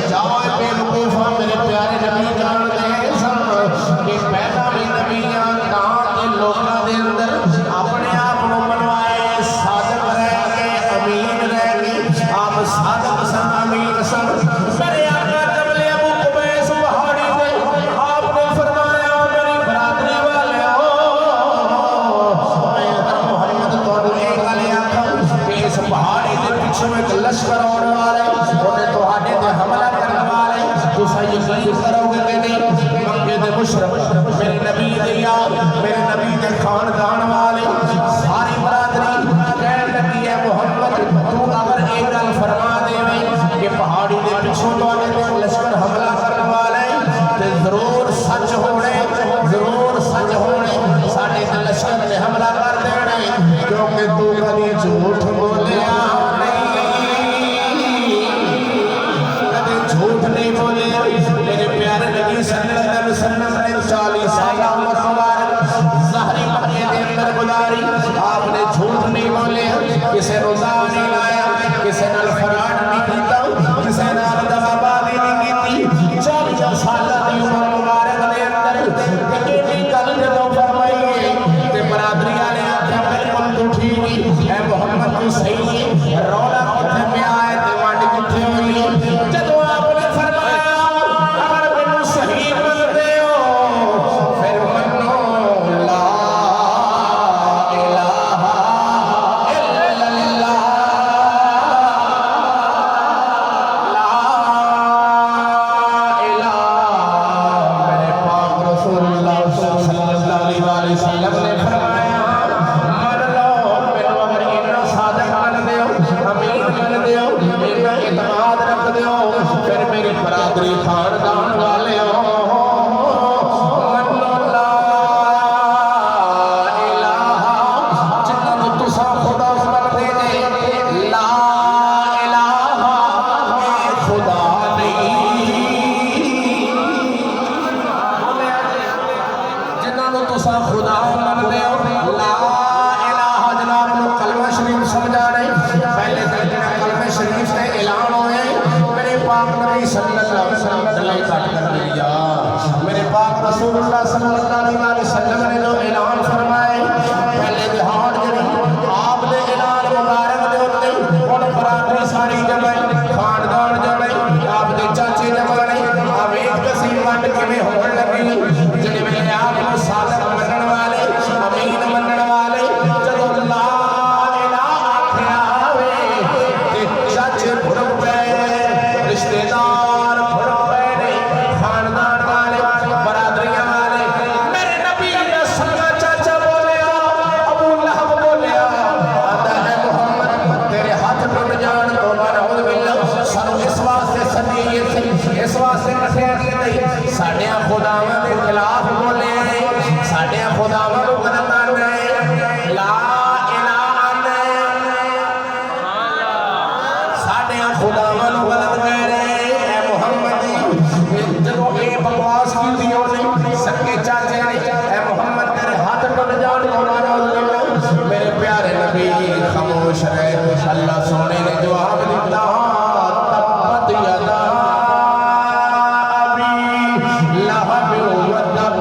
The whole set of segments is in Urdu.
جاؤ بے وقوفا میرے پیارے نبی جان دے سن کہ پہلا بھی نبیاں تاں لوکاں دے اندر اپنے آپ کو منوائے صادق رہ کے امین رہ کے آپ صادق سن امین سن میرے آقا جبل ابو قبیس پہاڑی دے آپ نے فرمایا میری برادری والے میں اگر محمد تو ایک گل آکھاں کہ اس پہاڑی دے پیچھے ایک لشکر آنے والے انہیں تہاڈے تے حملہ کرنے والے تساں یقین کرو گے کہ نہیں مکے دے مشرک میرے نبی دے یار میرے نبی دے خاندان والے ساری برادری کہنے لگی ہے محمد تو اگر ایک گل فرما دے کہ پہاڑی دے پیچھے تو آنے تے لشکر حملہ کرنے والے تے ضرور سچ ہونے ساڈے تے لشکر نے حملہ کر دینے کیونکہ تو کبھی جھوٹ بولیا جھوٹ نہیں بولے میرے پیارے نبی صلی اللہ علیہ وسلم نے 40 سالہ مبارک ظاہری مکے دے اندر گزاری آپ نے جھوٹ نہیں بولے کسے روزہ نہیں لایا کسے نال فراڈ نہیں کیتا کسے نال دغابازی نہیں کیتی 40 سالہ دی عمر مبارک دے اندر ایڈی گل جدوں فرمائی تے برادری والے آکھیا بالکل تو ٹھیک اے محمد تو صحیح ہے رولا کتے پہ آئے تے وانڈ کتے ہوئی جدوں آپ نے فرمایا اگر مینوں صحیح مانتے ہو پھر منو لا الہ الا اللہ لا الہ میرے پاک رسول اللہ صلی اللہ علیہ وسلم نے فرمایا مان لو مینوں اگر اتنا صادق مان دیو امین مان دیو میرا اعتماد رکھ دیو پھر میری برادری خاندان والے منو لا الہ جنہوں تسا خدا من دے لا الہ خدا نہیں جنہوں تسا خدا من دے لا الہ جناب نو کلمہ شریف سمجھا رہے پہلے تک کلمہ شریف سے اعلان ہوئے میرے پاک نبی صلی اللہ علیہ وسلم دلائی کٹ کر دیا میرے پاک رسول اللہ صلی اللہ علیہ وسلم نے جو اعلان فرمائے پہلے جہاد جنہی آپ نے اعلان مبارک دے ہوتے ان برادری ساری جمع خاندان جمع آپ دے چاچے جمع نہیں آپ ایک کسی وانڈ کے میں ہون لگی جنہی میں آپ کو صادق منن والے امین منن والے جدو لا الہ آکھیا ہوئے تے چاچے بھڑک پہ رشتہ دار بھڑک پہ خاندان والے برادریاں والے میرے نبی نے سنگا چاچا بولیا ابو لہب بولیا آدھا ہے محمد تیرے ہاتھ ٹوٹ جان تو نعوذ باللہ سنو اس واسطے صدیت تھی اس واسطے نصیحت نہیں ساڑیاں خداواں دے خلاف بولے ساڑیاں خداواں کو قدم آنے لا الہ آنے ساڑیاں خداواں کو غلط کہہ رہے اے محمد جدو اے بکواس کی دیوں نے سکے چاچے نے اے محمد تیرے ہاتھ ٹوٹ جان کو نعوذ باللہ میرے پیارے نبی خاموش رہے اللہ سونے نے جواب دیتا تبت یدا ابی لہب وتب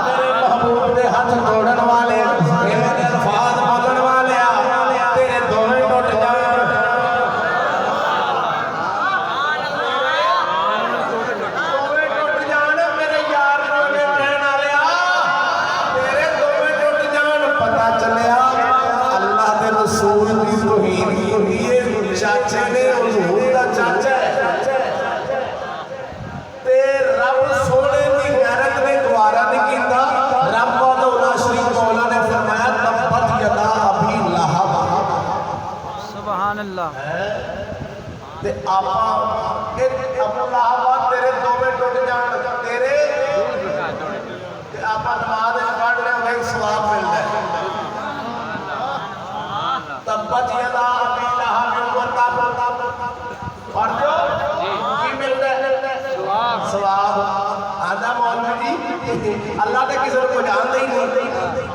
میرے محبوب دے ہاتھ توڑن والے میرے الفاظ بولن والے تیرے دونوں ٹوٹ جان ٹوٹ جان میرے یار نے کہن والے تیرے دونوں ٹوٹ جان پتہ چلیا اللہ دے رسول دی توہین کی ہوئی چاچے نے حضور دا چاچا ہے تے رب سونے دی غیرت نے دوارا نہیں کیتا رب مولا شریف مولا نے فرمایا تبت یدا ابی لہب سبحان اللہ تے آپا ابو لہب تیرے دوویں ٹوٹ جان تیرے تے آپا نماز پڑھ رہے ہوئے ثواب ملدا ہے تبت یدا ابی لہب وتب پڑھ دو کی ملدا ہے ثواب آدھا مولوی جی اللہ تے کسی کو جانتے ہی نہیں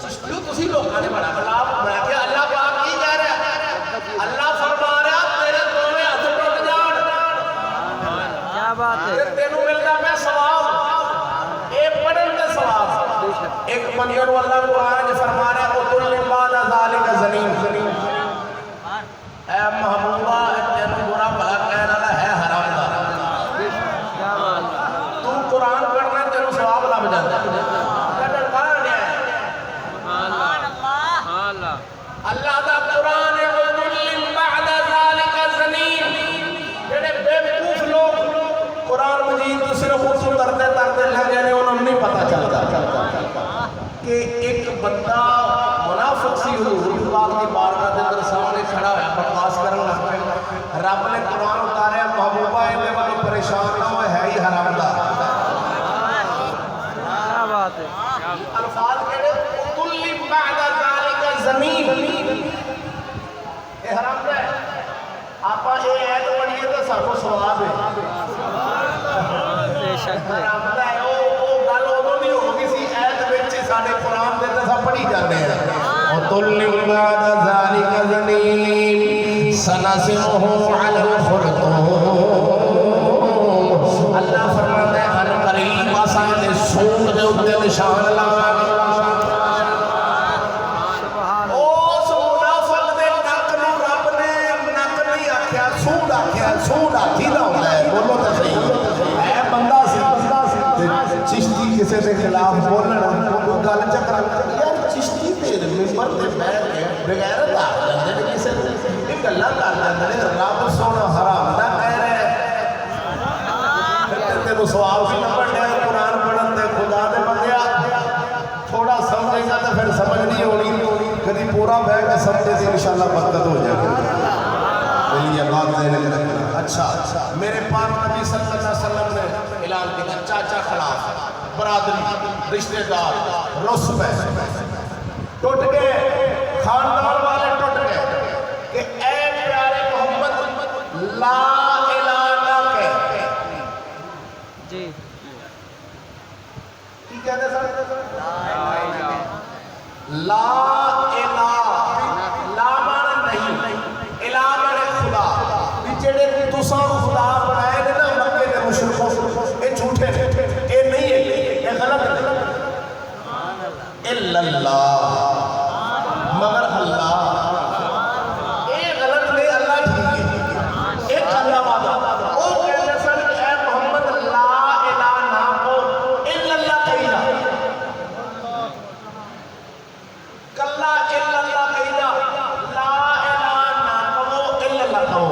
چشتیو تسی لوگوں نے بڑا خلاف میں کہ اللہ پاک کی کہہ رہا ہے جدو اللہ قرآن جو فرما رہا ہے قُتُلْ لِمْبَادَ ذَلِكَ زَنِيمٌ اے محبوبہ تینوں برا بھلا کہنا والا ہے حرام دا تو قرآن پڑھنا تینوں ثواب لب جاتا ہے اللہ دا قرآن ہے قُتُلْ لِمْبَادَ ذَلِكَ زَنِيمٌ جڑے بے وقوف لوگ قرآن مجید تو صرف خود ترتے ترتے لگ جانے انہوں نہیں پتا چلتا کہ ایک بندہ منافق سی حضور پاک کی بارگاہ دے اندر سامنے کھڑا ہوا بکواس کرنے لگ پہ رب نے قرآن اتارے محبوبہ اے والی پریشان نہ ہوئے ہے ہی حرام دا کیا بات ہے الفاظ کہے قُتُلْ بَعْدَ ذَلِكَ زَنِيمٌ اے حرام دا ہے آپ اے ایت پڑھئے تو سب کو ثواب ہے بے شک ہے حرام دا ہے وہ گل ادوں نہیں ہوگی سی ایت وچ ساڈے قرآن دے تے سب پڑھی جاندے ہیں قُتُلْ بَعْدَ ذَلِكَ زَنِيمٌ سَنَسِمُهُ عَلَى الْخُرْطُومِ اللہ فرماتا ہے ان قریب اساں دے سونگ دے اوتے نشان لاواں سبحان اس منافق دے نک نو رب نے نک نہیں آکھیا سونگ آکھیا سونگ آکھی دا ہوندا ہے بولو تے صحیح اے بندہ سی چشتی کسے دے خلاف بولنا کوئی گل چکر یار چشتی تے ممبر تے بیٹھ کے بغیر آ جاندے نے کسے ایک گلاں کر جاندے نے رب سونا حرام نہ کہہ رہے تینوں سوال سی نہ پڑھنے قرآن پڑھن دے خدا دے بندیا تھوڑا سمجھے گا تو پھر سمجھ نہیں ہونی کدی پورا بہ کے سمجھے تو انشاءاللہ برکت ہو جائے گی میری یہ بات دینے کے رکھنا اچھا میرے پاک نبی صلی اللہ علیہ وسلم نے اعلان کیا چاچا خلاف برادری رشتہ دار رس پہ ٹوٹ گئے خاندان والے ٹوٹ گئے کہ اے پیارے محمد لا الہ نہ کہہ جی کی کہتے سر لا الہ لا معنی نہیں الہ معنی خدا جڑے تساں خدا بنائے نے نا مکے دے مشرکوں اے جھوٹے اے نہیں ہے اے غلط ہے الا اللہ مگر اللہ اے غلط نہیں اللہ ٹھیک ہے ایک اللہ وعدہ او کہتے سن اے محمد لا الہ نہ ہو الا اللہ کہینا کلا الا اللہ کہینا لا الہ نہ کہو الا اللہ کہو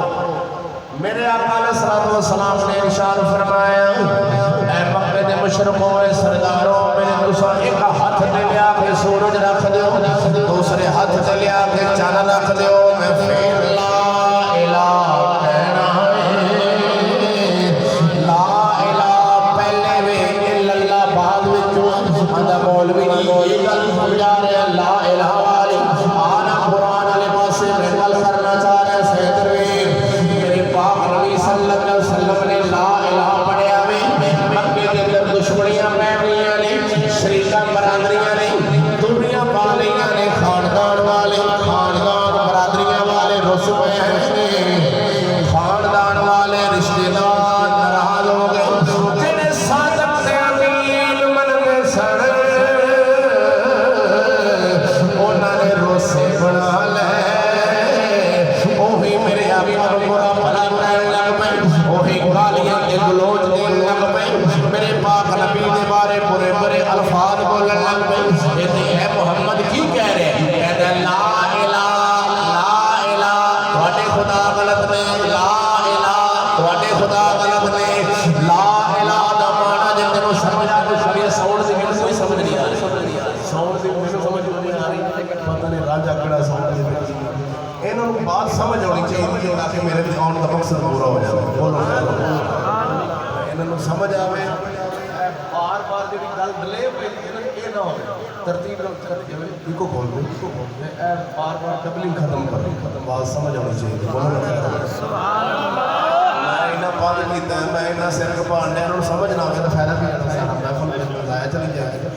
میرے آقا علیہ الصلوۃ والسلام نے ارشاد فرمایا اے مکے دے مشرکوں اے سرداروں میرے تساں ایک ہاتھ تے لیا کے سورج رکھ دیو دوسرے ہاتھ تے لیا کے چاند رکھ دیو میں پھر لا الہ کہنا ہے لا الہ پہلے وے الا اللہ بعد وچوں آندا مولوی یہ گل سمجھا رہے لا الہ والی آنا قرآن والے پاسے میں گل کرنا چاہ رہے سیدر میرے پاک نبی صلی اللہ علیہ وسلم نے لا الہ پڑھیا میں مکے کے اندر دشمنیاں پہنیاں نے شریکاں برادریاں نے دنیا والیاں نے خاندان والے خاندان برادریاں والے رس پہ ہیں خاندان والے رشتہ دار ناراض ہو گئے جنہیں صادق سے امین مننے سن انہوں نے روسے بنا لے اوہی میرے آقا برا بھلا کہنے لگ پے اوہی گالیاں کے گلوچ دینے لگ پے میرے پاک نبی دے بارے برے برے الفاظ بولنے لگ پے کہتے اے محمد کیوں کہہ رہے ہیں کہتے ہیں لا الہ تواڈے خدا غلط نے لا الہ تواڈے خدا غلط نے لا الہ دا معنی جے تینوں سمجھ آ تو شریعت ساؤنڈ دی مینوں کوئی سمجھ نہیں آ رہی ساؤنڈ دی مینوں سمجھ نہیں آ رہی پتہ نہیں راجا کڑا ساؤنڈ دی انہوں نے بات سمجھ ہونی چاہیے تاکہ میرے آن کا مقصد پورا ہو جائے بولو انہوں نے سمجھ آوے بار بار جب گل ڈلے ہوئے یہ نہ ہو ترتیب کو کھول دو بار بار ڈبلنگ ختم کر ختم بات سمجھ ہونی چاہیے بولو میں انہیں پال کیتا ہے میں انہیں سر کپان لیا انہوں نے سمجھ نہ ہوئے تو فائدہ بھی کرنا سارا محفل ضائع چلی جائے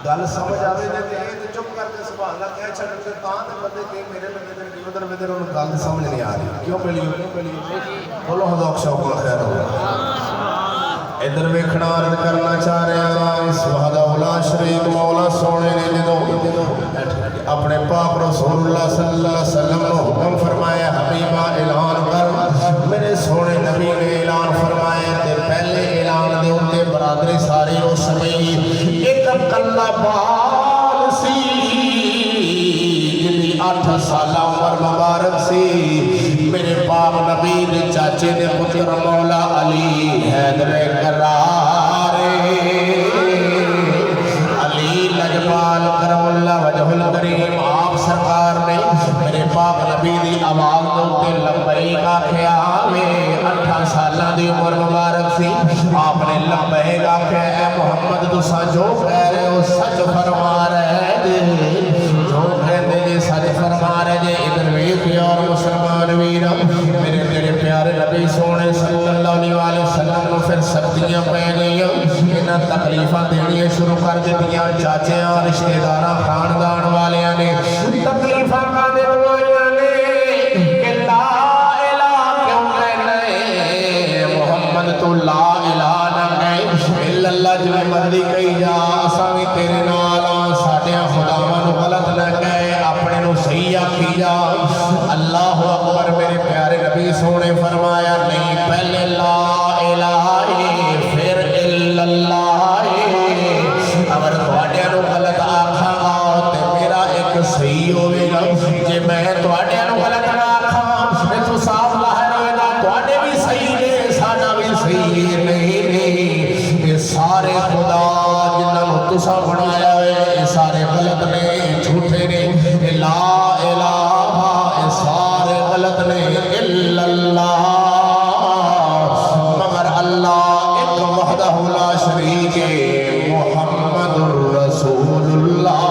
گل سمجھ آوے تے چپ کر کے سبحان اللہ کہہ چھڑ کے تاں تے بندے کہ میرے بندے دے ادھر ودھر انہوں گل سمجھ نہیں آ رہی کیوں پہلی بولو حذوق شوق خیر ہو ادھر ویکھنا عرض کرنا چاہ رہا ہوں وحدہ لا شریک مولا سونے نے جدوں اپنے پاک رسول اللہ صلی اللہ علیہ وسلم نے حکم فرمایا حبیبہ اعلان کر میرے سونے نبی نے اعلان فرمایا تے پہلے اعلان دے اوتے برادری ساری اس گئی ایک کلا بال سی جدی 8 سالہ عمر مبارک سی میرے پاک نبی دے چاچے دے پتر مولا علی حیدر کرار علی لجپال کرم اللہ وجہ الکریم آپ سرکار نے میرے پاک نبی دی آواز دوتے لبیک آکھیا میں 8 سالہ دی عمر مبارک سی آپ نے لبیک آکھیا اے محمد تسا جو کہہ رہے ہو سچ فرما رہے جو کہندے جے سچ فرما رہے جے ادھر ویکھ اور مسلمان ویرا میرے میرے پیارے نبی سونے صلی اللہ علیہ وسلم نے پھر سختیاں پہ گئیں انہاں تکلیفاں دینیاں شروع کر دتیاں چاچیاں رشتہ داراں خاندان والیاں نے تکلیفاں کا دے ہوئیاں نے کہ لا الہ کیوں کہنا ہے محمد تو لا الہ نہ کہے الا اللہ جو مرضی کہی جا اساں وی تیرے نال ساڈیاں خداواں نو غلط نہ کہے اپنے نو صحیح آکھی جا اللہ اکبر میرے پیارے نبی سونے فرمایا نہیں پہلے لا الہ پھر الا اللہ اگر تواڈیاں نو غلط آکھاں گا تے میرا ایک صحیح ہوے گا جے میں تواڈیاں نو غلط نہ آکھاں تے تو صاف ظاہر ہوے گا تواڈے بھی صحیح نے ساڈا بھی صحیح نہیں یہ سارے خدا جنہاں نو تساں بنایا ہے یہ سارے غلط نے جھوٹے نے لا الہ سارے غلط نے الا اللہ مگر اللہ ایک وحدہ لا شریک محمد الرسول اللہ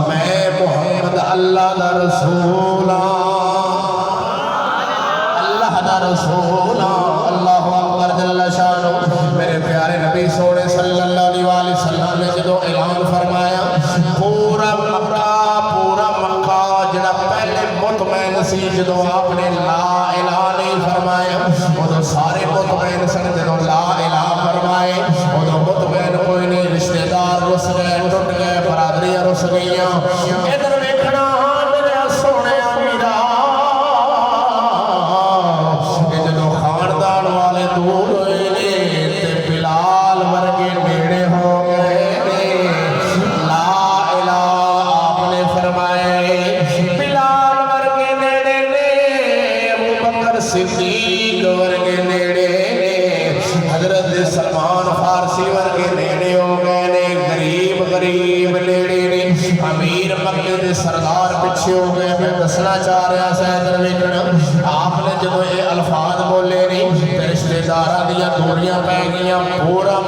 میں محمد اللہ دا رسول اللہ دا رسول اللہ اکبر جل شانہ میرے پیارے نبی سونے صلی اللہ علیہ وسلم نے جدو اعلان فرمایا پورا مکہ جڑا پہلے مطمئن سی جدو آپ نے لا الہ نہیں فرمایا وہ سارے مطمئن سن جدو لا الہ فرمائے وہ مطمئن کوئی نہیں رشتہ دار رس گئے ٹوٹ گئے برادریاں رس گئیاں ادھر ویکھنا میرے سونے میرا جدو خاندان والے دور ہوئے نے تے بلال ورگے نیڑے ہو گئے لا الہ آپ نے فرمائے بلال ورگے نیڑے نے ابو بکر صدیق ورگے نیڑے نے حضرت سلمان فارسی ورگے نیڑے ہو گئے نے غریب نیڑے نے امیر مکے دے سردار پچھے ہو گئے میں دسنا چاہ رہا سیدر ویکھنا آپ نے جب یہ الفاظ بولے نہیں رشتہ داراں دیاں دوریاں پہ گئیاں پورا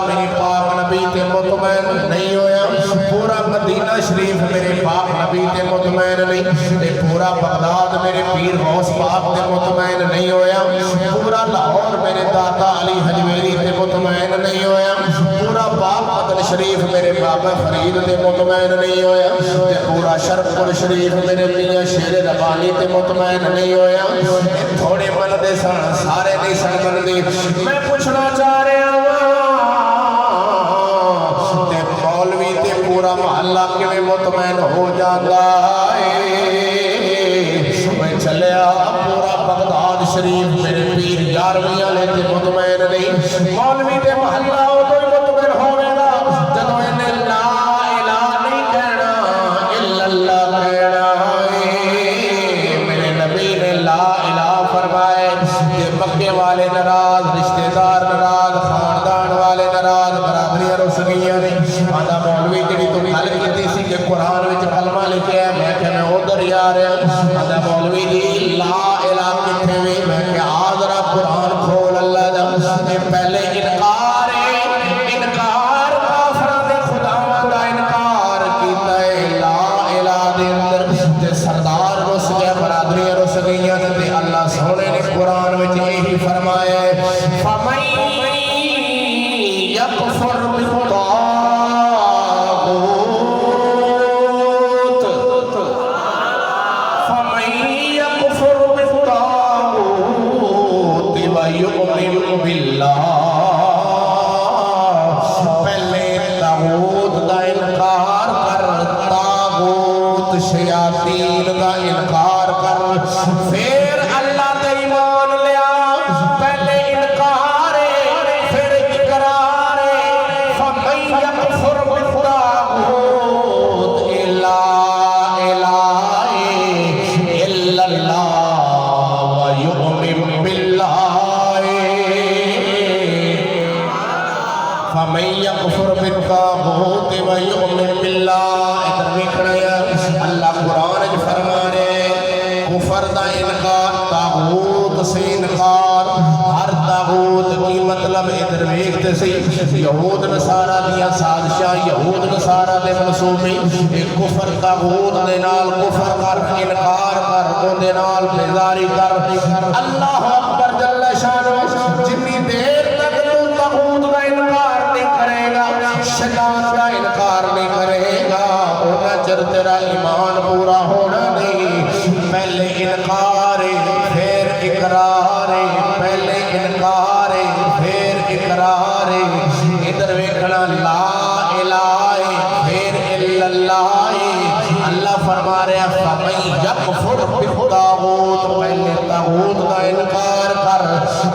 میری پاک نبی تے مطمئن نہیں ہویا پورا مدینہ شریف میرے پاک نبی تے مطمئن نہیں تے پورا بغداد میرے پیر غوث پاک تے مطمئن نہیں ہویا پورا لاہور میرے داتا علی حجویری تے مطمئن نہیں ہویا پورا پاک مدن شریف میرے بابا فرید تے مطمئن نہیں ہویا تے پورا شرف پور شریف میرے میاں شیر ربانی تے مطمئن نہیں ہویا تھوڑے من دے سن سارے نہیں سن من دے میں پوچھنا چاہ رہا ہوں تے مولوی تے پورا محلہ کے میں مطمئن ہو جاتا ہے میں چلیا پورا بغداد شریف میرے پیر یارویاں لیتے مطمئن نہیں مولوی تے محلہ ہو تو مطمئن ہوئے گا جدو انہیں لا الہ نہیں کہنا الا اللہ کہنا میرے نبی نے لا الہ فرمائے کہ مکے والے ناراض رشتہ دار ناراض خاندان والے ناراض برادریاں رس گئیاں نے آدھا مولوی جڑی تو گل کیتی سی کہ قرآن وچ کلمہ لکھیا ہے میں کہ میں ادھر ہی آ رہا آدھا مولوی جی لا الہ کتنے وی میں کہ آ ذرا قرآن کھول اللہ دا پہلے انکار کافراں دے خداواں دا انکار کیتا ہے لا الہ دے اندر تے سردار رس گئے برادریاں رس گئیاں تے اللہ سونے نے قرآن وچ یہی فرمایا ہے فَمَن يَكْفُرْ بِالطَّاغُوتِ فَمَن يَكْفُرْ بِالطَّاغُوتِ وَيُؤْمِنْ بِاللَّهِ شیاطین دا انکار کر پھر اللہ تے ایمان لیا پہلے انکار پھر اقرار فمن یکفر بالطاغوت لا الہ الا اللہ ویؤمن باللہ فمن یکفر بالطاغوت ویؤمن باللہ ادھر دیکھنا ہے اللہ قرآن جو فرما رہے کفر دا انکار طاغوت سے انکار ہر طاغوت کی مطلب ادھر دیکھتے سے یہود نصارہ دیا سازشاں یہود نصارہ دے منصوبے کفر طاغوت دے نال کفر کر انکار کر ان دے نال بیزاری کر اللہ اکبر جل شانہ جتنی دیر تک تو طاغوت دا انکار نہیں کرے گا شیطان کا انکار نہیں کرے گا اونا چر تیرا ایمان پورا ہونا نہیں پہلے انکار پھر اقرار پہلے انکار پھر اقرار ادھر ویکھنا لا الہ پھر الا اللہ اللہ فرما رہے ہیں فمن یکفر بالطاغوت پہلے طاغوت کا انکار کر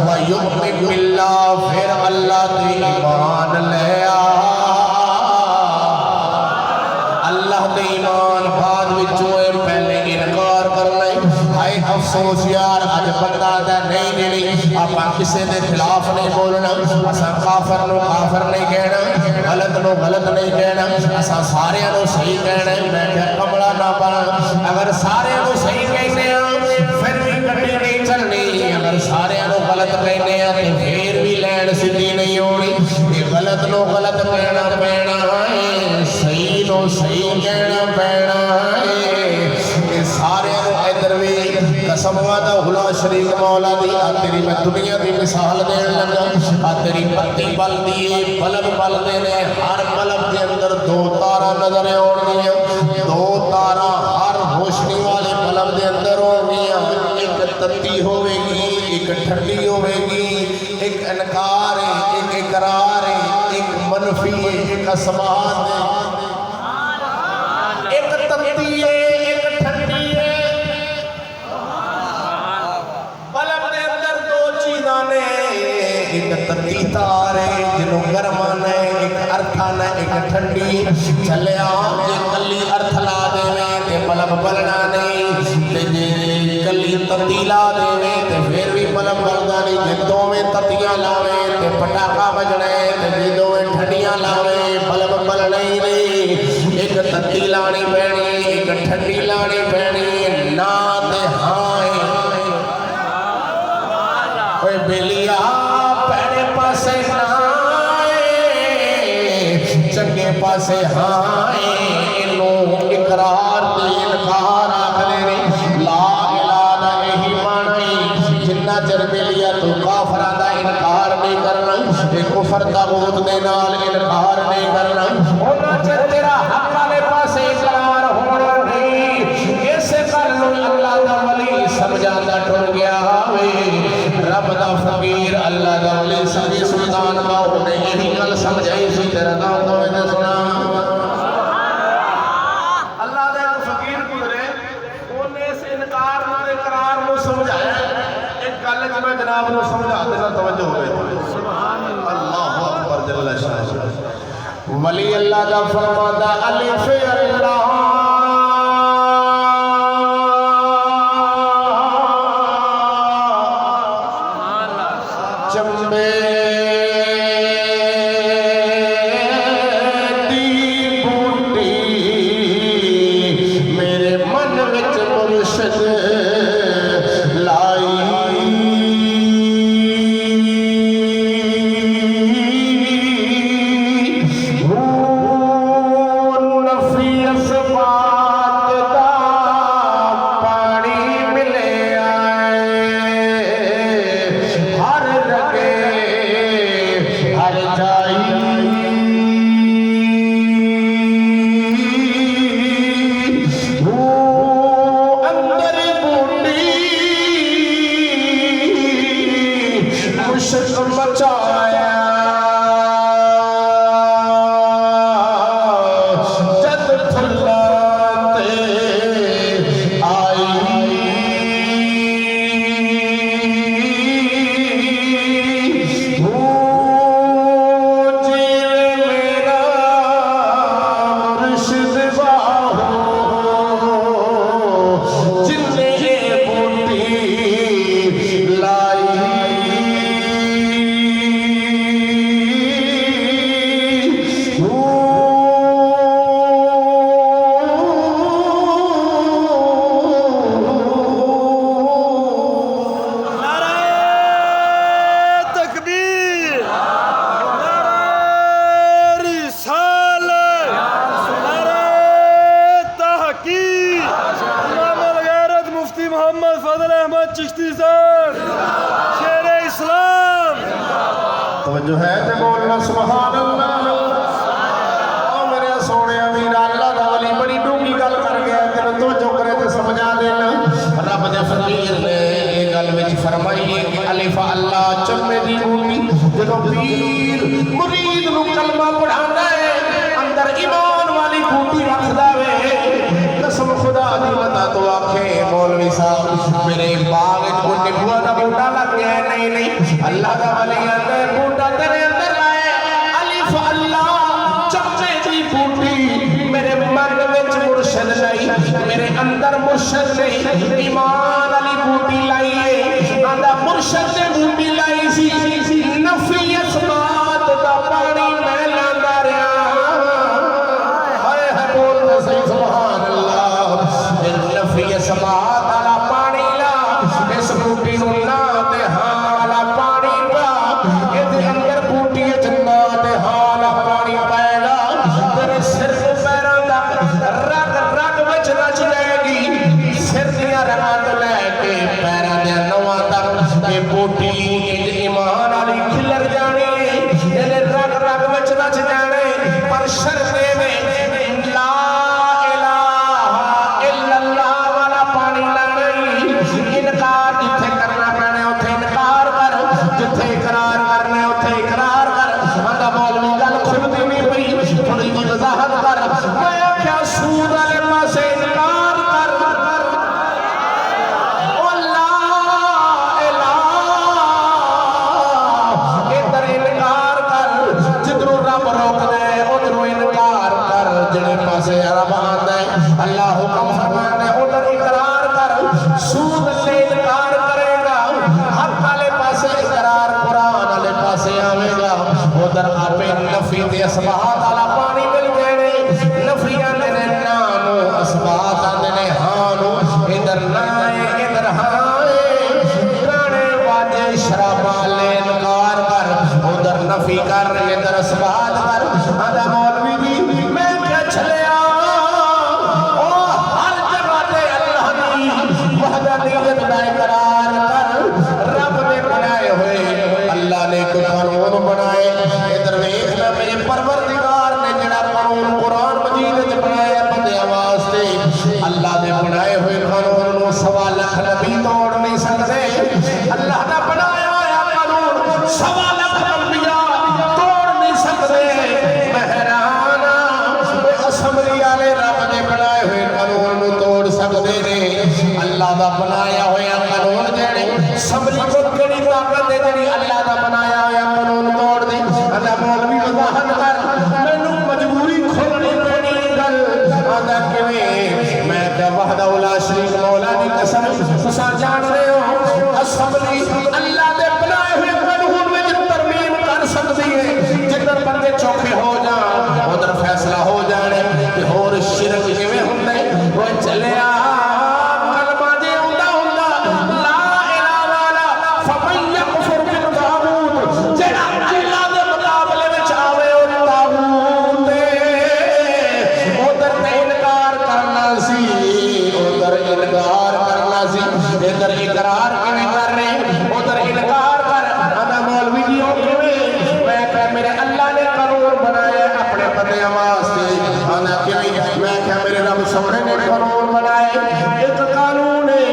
ویؤمن باللہ پھر اللہ تے ایمان لے آ اللہ دے ایمان بعد وچوں پہلے انکار کرنا ہائے افسوس یار اج بندہ دا نہیں آپاں کسے دے خلاف نہیں بولنا اساں کافر نو کافر نہیں کہنا غلط نو غلط نہیں کہنا اساں سارے نو صحیح کہنا میں کہ کملا نہ بنا اگر سارے نو صحیح کہنے ہیں پھر بھی گڈی نہیں چلنی اگر سارے نو غلط کہنے ہیں تے پھر بھی لین سیدھی نہیں ہونی یہ غلط نو غلط کہنا پینا ہے صحیح نو صحیح کہنا پینا ہے یہ سارے نو ادھر بھی قسم وعدہ خدا شریک مولا دی تیری میں دنیا دی مثال دین لگا تیری پتی بل دیے بلب بل دینے ہر بلب کے اندر دو تارہ نظر آنگیاں دو تارہ ہر روشنی والے بلب دے اندر آنگیاں ایک تتی ہوئے گی ایک ٹھنڈی ہوئے گی ایک انکار ہے ایک اقرار ہے ایک منفی ہے ایک اسمان ہے ایک تتی ہے ایک ٹھنڈی ہے بلب دے اندر دو چیزاں نے ایک تتی تار ہے جنہوں گرمان ہے ایک ارتھان ہے ایک ٹھنڈی چلے آم جے کلی ارتھ لا دے میں تے بلب بلنا نہیں تے جے کلی تتی لا دے میں تے پھر بھی بلب بلنا نہیں جے دو میں تتیاں لاوے تے پٹاکا بجنے تے جے دو میں ٹھنڈیاں لاوے بلب بلنا ہی نہیں ایک تتی لانی پینی ایک ٹھنڈی لانی پینی نا تے ہائے اوے بیلیا پیڑے پاسے نائے چنگے پاسے ہائے انہوں اقرار تے انکار آکھلے نے لا الہ ہی مانائی جنہ چر بیلیا تو کافرہ دا انکار نہیں کرنا کفر طاغوت دے نال انکار نہیں کرنا ہونا چر تیرا حق والے پاسے اقرار ہونا نہیں ایسے کرنو اللہ دا ولی سمجھاتا ٹھو گیا ہوئے رب دا فقیر اللہ دا ولی سبھی سلطان باؤ نے یہی کل سمجھائی سی تیرا دام دو میں سنا اللہ دا ایک فقیر گزرے انہیں اس انکار نہ اقرار نو سمجھایا ایک کل میں جناب نو سمجھا دینا توجہ ہوئے اللہ اکبر جل شاہ ولی اللہ دا فرماتا الف اللہ چمبے دی بوٹی میرے من وچ مرشد لائی نفی اسبات دا پانی ملے آئے ہر رگے ہر جائی محمد فضل احمد چشتی صاحب شیر اسلام توجہ ہے تے بولنا سبحان اللہ او میرے سونے امیر اللہ دا ولی بڑی ڈونگی گل کر گیا تینوں توجہ کرے تے سمجھا دینا رب دے فقیر نے یہ گل وچ فرمائی ہے کہ الف اللہ چمے دی بولی جدوں پیر مرید نو کلمہ پڑھاندا ہے اندر ایمان والی بوٹی رکھدا وے قسم خدا دی متا تو آکھے مولوی صاحب میرے باغ وچ کوئی نبوت دا بوٹا لگ گیا ہے نہیں اللہ دا ولی ہے بوٹا تیرے اندر لائے الف اللہ چمے دی بوٹی میرے من وچ مرشد نہیں میرے اندر مرشد نہیں ایمان والی بوٹی لائیے آندا مرشد نے بوٹی لائی سی نفی اسمات دا پانی میں لاندا رہا ہائے ہائے بول دے صحیح سبحان اللہ نفی اسمات والا پانی لا اس بوٹی نو لا تے ہاں والا پانی پا اے اندر بوٹی جنہ تے ہاں والا پانی پائے گا تیرے سر پیراں دا رگ رگ وچ نچ جائے گی سر دیاں رگاں تو لے کے پیراں دے نواں تک اے بوٹی ایمان والی کھلر جانی اے رگ رگ وچ نچ جانے پر شرط میں لا الہ الا اللہ والا پانی لگئی انکار جتھے کرنا پڑے اوتھے انکار کر جتھے اقرار کرنا اوتھے اقرار کر آندا مولوی گل کھلدی نہیں پئی تھوڑی جی وضاحت کر میں کیا سود والے پاسے انکار کر او لا الہ ادھر انکار کر جدھروں رب روک دے ادھروں انکار کر جڑے پاسے رب آندا ہے اللہ حکم فرماندا ہے ادھر اقرار کر سود سے انکار کرے گا حق والے پاسے اقرار قرآن والے پاسے آوے گا ادھر آپے نفی تے اسباحات والا پانی مل جانے نفی آندے نے نانو اسباحات آندے نے ہانو ادھر نائے ادھر ہائے گانے واجے شراب والے انکار کر ادھر نفی کر ادھر اسباحات کر آدھا مولوی جی میں کیا چھلیا او ہر جگہ تے اللہ دی وحدانیت دا اقرار کر رب نے بنائے ہوئے اللہ نے کوئی قانون بنائے ادھر ویکھنا میرے پروردگار نے جڑا قانون قرآن مجید وچ بنایا بندیاں واسطے اللہ نے بنائے ہوئے قانون نو سوا لاکھ نبی توڑ نہیں سکتے اللہ دا بنایا ہوا قانون سوا لاکھ انبیاء توڑ نہیں سکتے مہرانا اسمبلی والے رب نے بنائے ہوئے قانون نو توڑ سکتے نے اللہ دا بنایا ہوا قانون جڑے اسمبلی کو کیڑی طاقت ہے جڑی اللہ دا بنایا ہوا قانون توڑ دے اللہ مولوی وضاحت کر مینوں مجبوری کھولنی پڑی گل آندا کیویں میں کہ وحدہ لا شریک مولا دی قسم تساں جان رہے ہو اسمبلی اللہ دے بنائے ہوئے قانون وچ ترمیم کر سکتی ہے جدھر بندے چوکھے ہو جان ادھر فیصلہ ہو جانے کہ ہور شرک کیویں ہوندا ہے وہ چلیا کلمہ دے ہوندا ہوندا لا الہ والا فمن یکفر بالطاغوت جڑا اللہ دے مقابلے وچ آوے او طاغوت ادھر تے انکار کرنا سی ادھر انکار کرنا سی ادھر اقرار کیویں کر رہے ادھر انکار کر آندا مولوی جی او کیویں میں کہ میرے اللہ نے قانون بنایا اپنے بندیاں واسطے آندا کیویں میں کہ میرے رب سونے نے قانون بنائے ایک قانون ہے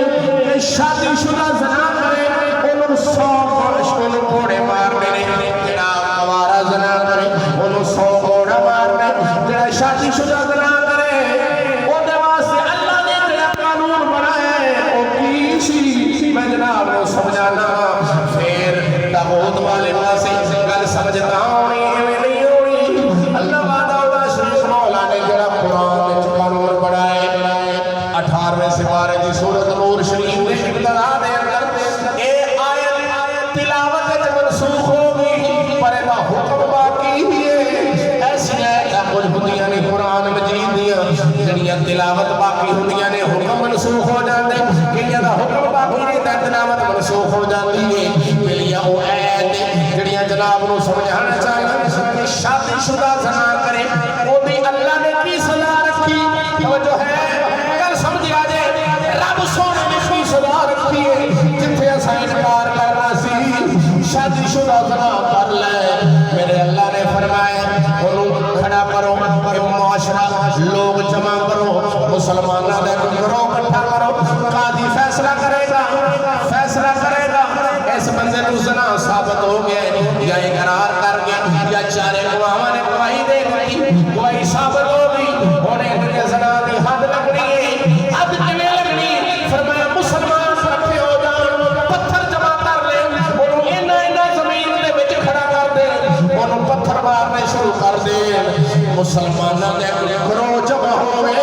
کہ شادی شدہ زنا کرے انہوں 100 کوڑے مارنے نے جڑا آوارہ زنا کرے انہوں 100 کوڑا مارنے جڑا شادی شدہ زنا کرے اودے واسطے اللہ نے جڑا قانون بنایا ہے او کی سی میں جناب نو سمجھانا پھر تاغوت والے پاسے گل سمجھتا ہونی ایویں نہیں ہونی اللہ وعدہ اللہ شریف مولا نے جڑا قرآن وچ قانون بنائے 18ویں سپارے دی سورۃ نور شریف دے ابتدا دے اندر اے آیت تلاوت وچ منسوخ ہو گئی پر دا حکم باقی ہے ایسی آیتاں کچھ ہوندیاں نے قرآن مجید دیاں جڑیاں تلاوت باقی ہوندیاں نے حکم منسوخ ہو جاندے کئیاں دا حکم باقی نہیں تے تلاوت منسوخ ہو جاندی ہے میلیاں او آیت جڑیاں جناب نو سمجھانا چاہیے کہ شادی شدہ زنا کرے او بھی اللہ نے کی سزا رکھی توجہ ہے کل سمجھ آ جائے رب سونے نے کی سزا شدہ زنا کر لے میرے اللہ نے فرمایا انہوں کھڑا کرو معاشرہ لوگ جمع کرو مسلمانہ دے کرو کٹھا کرو قاضی فیصلہ کرے گا اس بندے کو زنا ثابت ہو گیا یا اقرار کر گیا یا چارے گواہاں نے گواہی دے گئی گواہی ثابت ہو گئی انہیں کہ زنا دی حد لگنی ہے حد کیویں لگنی ہے فرمایا مسلمان اکٹھے ہو جان پتھر جمع کر لے انہوں اینا زمین دے وچ کھڑا کر دے انہوں پتھر مارنے شروع کر دے مسلمانوں دے گروہ جمع ہوئے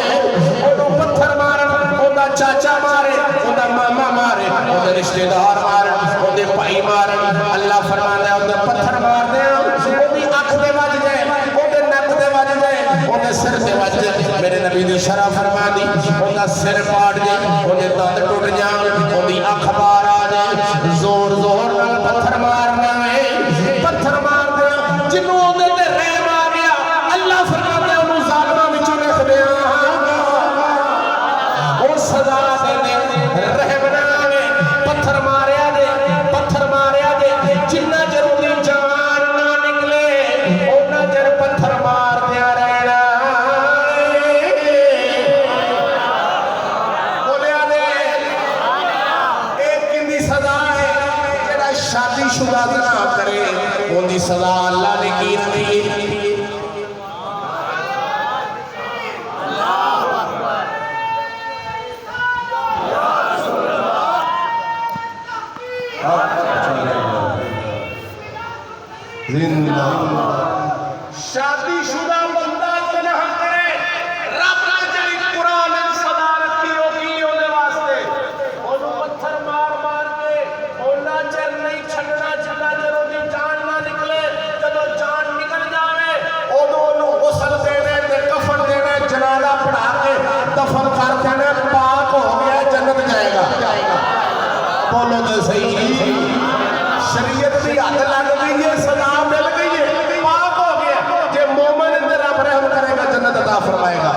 انہوں پتھر مارن انہوں چاچا مارے انہوں ماما مارے انہوں رشتہ دار مارے انہوں بھائی مارن اللہ فرمانا ہے انہوں پتھر مار دے انہوں اکھ دے وج جائے انہوں نک دے وج جائے انہوں سر دے وج جائے میرے نبی دی شرح فرما دی انہوں سر پاڑ جائے انہوں دند ٹوٹ جائے انہوں اکھ بار آ جائے زور نال پتھر مارنا ہے پتھر مار دے جنہوں انہوں نے رحم آ گیا اللہ فرمانا ہے انہوں ظالمہ وچوں لکھ دیا وہ سزا دے دے رحم نہ آگے پتھر ماریا دے جنہ چر دی جان نہ نکلے اونا چر پتھر مار دیا رہنا بولیا دے ایک کن دی سزا ہے جڑا شادی شدہ نہ کرے ان دی سزا اللہ نے کی رکھی شادی شدہ بندہ زنا کرے رب نے جڑی قرآن صدا رکھی ہوگی ہونے واسطے انہوں پتھر مار کے اونا چر نہیں چھڑنا جنہ جروں دی جان نہ نکلے جدو جان نکل جاوے انہوں غسل دینے تے کفن دینے جنازہ پڑھا کے دفن کر دینے پاک ہو گیا جنت جائے گا بولو دے صحیح شریعت بھی حد لگ گئی ہے سزا مل گئی ہے پاک ہو گیا جے مومن اندر رب رحم کرے گا جنت عطا فرمائے گا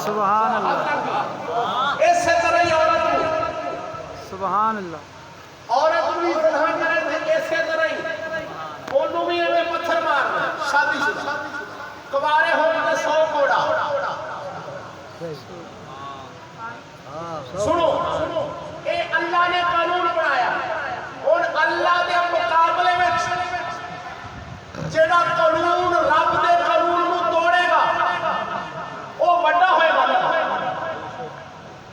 سبحان اللہ اس سے طرح ہی عورت سبحان اللہ عورت بھی زنا کرے تھے اس سے طرح ہی انہوں بھی ہمیں پتھر مارنا شادی شدہ کبارے ہونے 100 کوڑا سنو اے اللہ نے قانون بنایا اور اللہ دے مقابلے میں جیڑا قانون رب دے قانون نو توڑے گا وہ بڑا ہوئے گا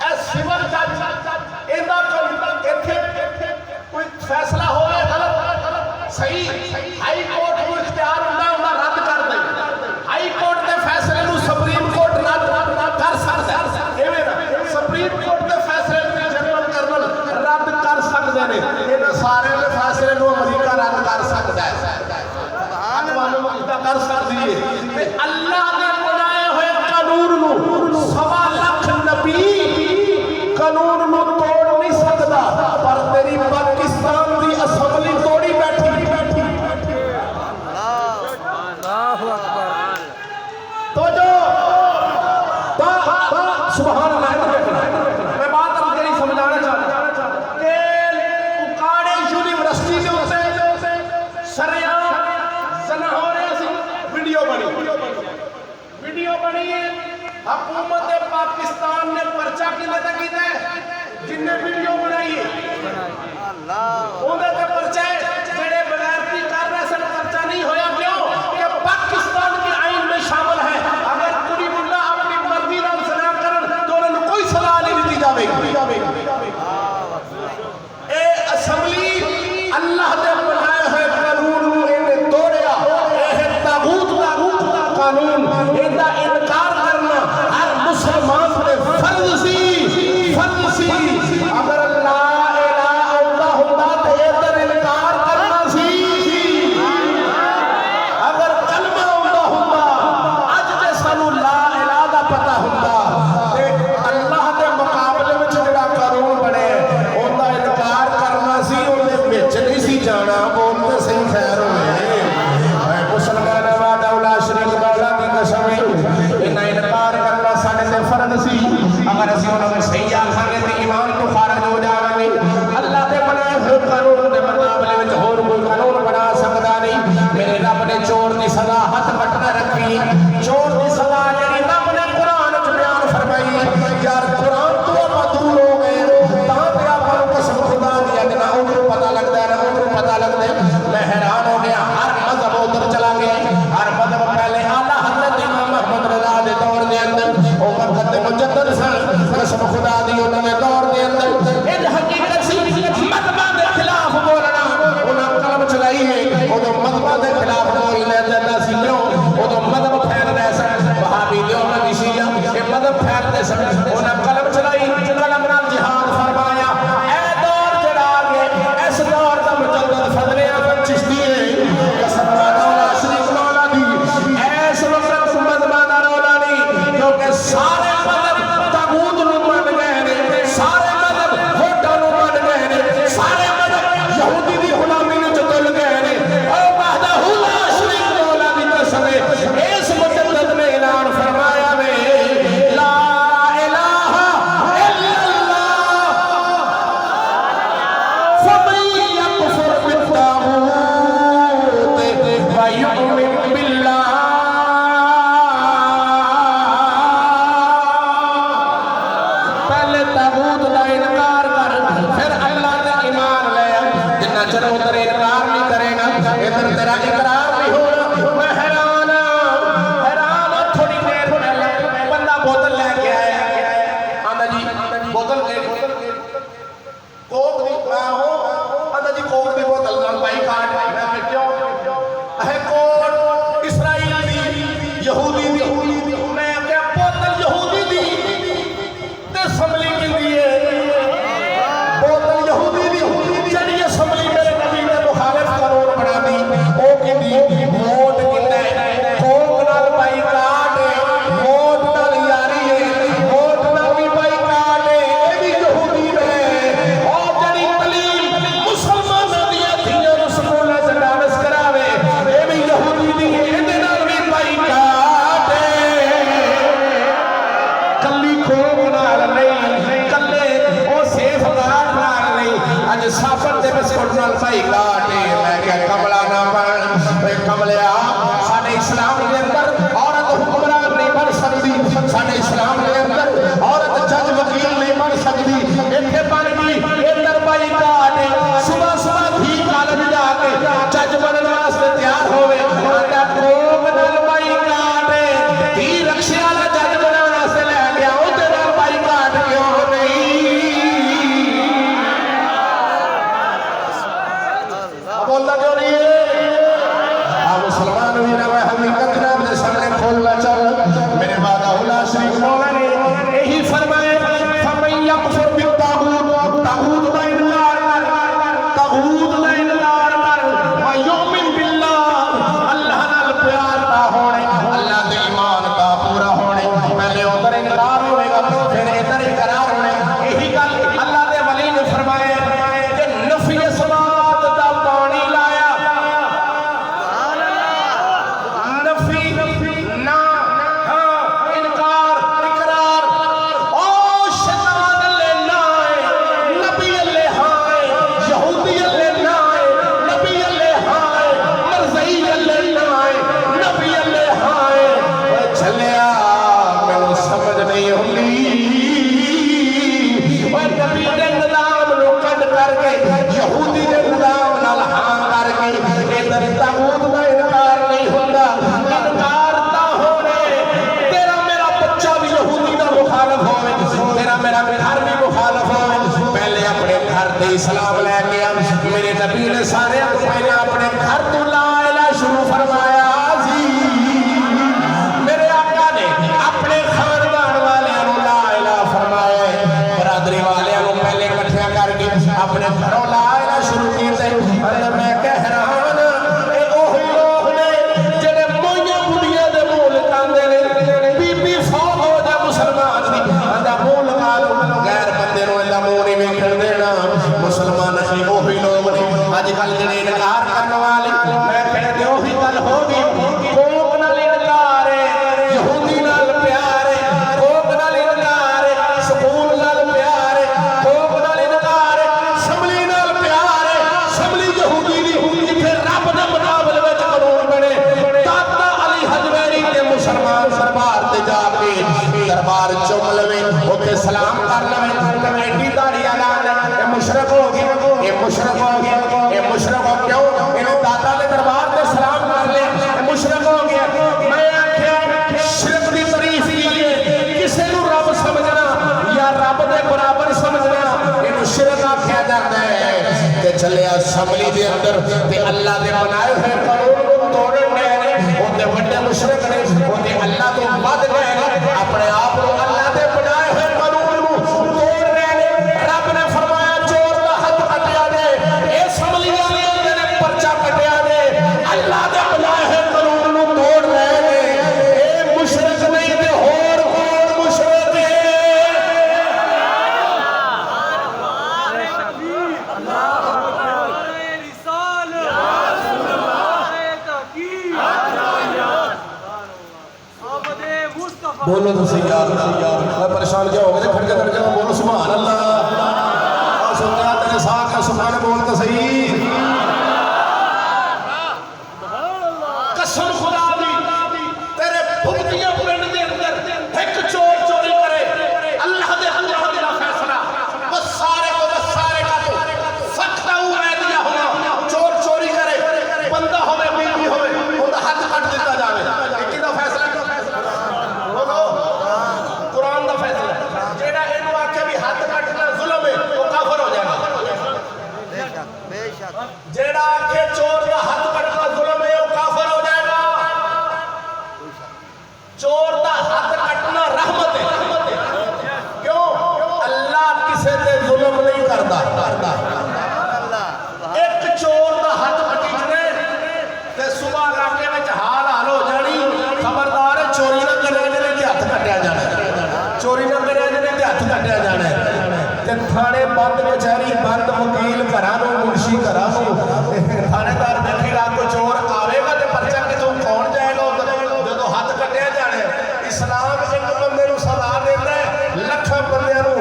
اے سول جج ایندہ کوئی فیصلہ ہوئے غلط صحیح ہائی کورٹ کو اختیار ہونا رد کر دیں ہائی کورٹ دے فیصلے نو سپریم کورٹ رد کر سکتا ہے سپریم کورٹ دے فیصلے نو جنرل کرنل رد کر سکتے ہیں انہاں سارے دے فیصلے نو امریکہ رد کر سکتا ہے اقوام متحدہ کر سکتی ہے اللہ نے بنائے ہوئے قانون نو 1.25 لاکھ نبی قانون نو توڑ نہیں سکتا پر تیری پاکستان دی اسمبلی توڑی بیٹھی اللہ اکبر تو جو سبحان اللہ میں بات اب تیری سمجھانا چاہتا کہ اکاڑے یونیورسٹی میں اسے سریعہ زنا ہو رہے سی ویڈیو بنی ہے حکومت پاکستان نے پرچہ کی لیتا کی دے جن نے ویڈیو بنائی ہے انہیں تے پرچے جڑے بغیرتی کر رہے سن پرچہ نہیں ہویا کیوں کہ پاکستان کی آئین میں شامل ہے اگر کوئی بندہ اپنی مرضی نال زنا کرن تو انہوں کوئی سزا نہیں دی جاوے اے اسمبلی اللہ دے بنائے ہوئے قانون نو انہیں توڑیا اے طاغوت کا قانون ایندا انکار کرنا ہر مسلمان پہ فرض سی اگر لا الہ الا اللہ تے ادھر انکار کرنا سی اگر کلمہ ہوندا اج تے سانو لا الہ دا پتہ ہوندا تے اللہ دے مقابلے وچ جڑا قانون بنے اوندا انکار کرنا سی اودے وچ نہیں سی جانا بولتے صحیح خیر ہوئے اے مسلمان آباد اولا شریف مولا دی قسم انہاں انکار کرنا ساڈے تے فرض سی اگر اسی انہاں نوں صحیح آکھاں گے تے ایمان تو خارج ہو جاواں گے اللہ دے بنائے ہوئے قانون دے مقابلے وچ ہور میرا گھر بھی مخالف ہو پہلے اپنے گھر تے اسلام لے کے میرے نبی نے سارے پہلے اپنے گھر تو لا الہ شروع فرمایا جی میرے آقا نے اپنے خاندان والوں لا الہ فرمایا برادری والوں پہلے اکٹھا کر کے اپنے گھروں لا الہ شروع کیتے اور میں کہہ رہا ہوں آج کل جنہیں انکار کرنے والے میں کہتے ہو ہی کل ہوگی کوک نال انکار ہے یہودی نال پیار ہے کوک نال انکار ہے سکول نال پیار ہے کوک نال انکار ہے شملی نال پیار ہے شملی یہودی دی جتھے رب دے مقابلے وچ قانون بنے داتا علی حجویری کے مسلمان دربار تے جا کے دربار چوم لویں اوتھے سلام کر لویں ایڈی داڑھی اعلان اے مشرک ہو گیا اے مشرک ہو گیا مشرق ہو کیوں انہوں داتا نے دربار میں سلام کر لے مشرق ہو گیا میں آکھیا شرک دی تعریف کیے کسے نو رب سمجھنا یا رب دے برابر سمجھنا انہوں شرک آکھیا جاتا ہے کہ چلے اسمبلی دے اندر تے اللہ دے بنائے ہوئے قانون کو توڑن گئے نے وہ تے بڑے مشرق نے وہ تے اللہ تو بد گئے نے اپنے آپ کو اللہ دے بنائے ہوئے قانون کو توڑ رہے نے رب نے فرمایا چور دا ہاتھ کٹیا دے اے اسمبلی پرچا کٹیا دے اللہ دے بنائے ہیں قانون نو توڑ رہے نے اے مشرک نہیں تے ہور مشرک ہے بولو تو صحیح یار میں پریشان کیا ہو گئے کھڑکے کھڑکے میں بولو سبحان اللہ اور سنیا تیرے ساتھ ہے سبحان بول تو صحیح قسم خدا دی تیرے بھگتیاں پرنڈ دے اندر ایک چور چوری کرے اللہ دے اللہ فیصلہ وہ سارے کا تو سکتا ہوا ہے دیا ہونا چور چوری کرے بندہ ہوئے بیوی ہوئے وہ ہاتھ کٹ دیتا جاوے ایک دا فیصلہ قرآن دا فیصلہ جیڑا انہوں آکے بھی ہاتھ کٹنا ظلم ہے وہ کافر ہو جائے گا جیڑا آکے چور دا ہاتھ کٹنا ظلم ہے وہ کافر ہو جائے گا چور دا ہاتھ کٹنا رحمت ہے کیوں اللہ کسے تے ظلم نہیں کرتا ایک چور دا ہاتھ کٹی جنے تے صبح علاقے میں حال ہو جانی خبردار ہے چوری نہ کرے جنے تے ہاتھ کٹیا جانا چوری نہ کرے جنے تے ہاتھ کٹیا جانا تے تھانے بند کچہری بند وکیل گھرانو منشی گھرانو تھانے دار بیٹھی رات کو چور آوے گا تے پرچہ کہ تم کون جائے گا جدو ہاتھ کٹیا جانے اسلام ایک بندے نو سزا دیتا ہے لکھاں بندے نو